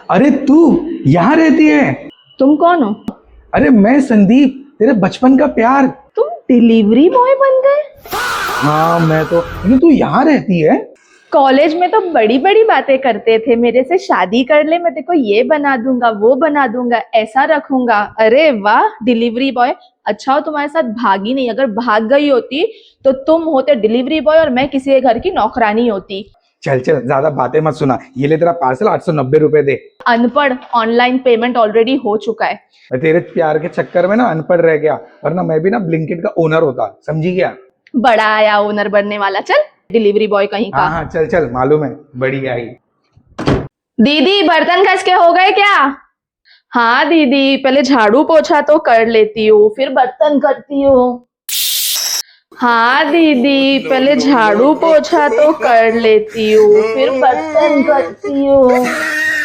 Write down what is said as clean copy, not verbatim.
अरे तू यहाँ रहती है? तुम कौन हो? अरे मैं संदीप, तेरे बचपन का प्यार। तुम डिलीवरी बॉय बन गए? हाँ मैं तो। तू यहाँ रहती है? कॉलेज में तो बड़ी बड़ी बातें करते थे, मेरे से शादी कर ले, मैं तेरे को ये बना दूंगा, वो बना दूंगा, ऐसा रखूंगा। अरे वाह, डिलीवरी बॉय। अच्छा हो तुम्हारे साथ भागी नहीं, अगर भाग गई होती तो तुम होते डिलीवरी बॉय और मैं किसी के घर की नौकरानी होती। चल चल, ज्यादा बातें मत सुना। ये ले तेरा पार्सल, 890 रुपए दे। अनपढ़, ऑनलाइन पेमेंट ऑलरेडी हो चुका है। मैं तेरे प्यार के चक्कर में ना अनपढ़ रह गया, वरना मैं भी ना ब्लिंकिट का ओनर होता, समझी क्या? बड़ा आया ओनर बनने वाला, चल डिलीवरी बॉय कहीं का। हाँ हाँ चल चल, मालूम है, बड़ी आई। दीदी बर्तन घस के हो गए क्या? हाँ दीदी, पहले झाड़ू पोछा तो कर लेती हूँ, फिर बर्तन करती हूँ। हाँ दीदी, पहले झाड़ू पोछा तो कर लेती हूँ, फिर बर्तन करती हूँ।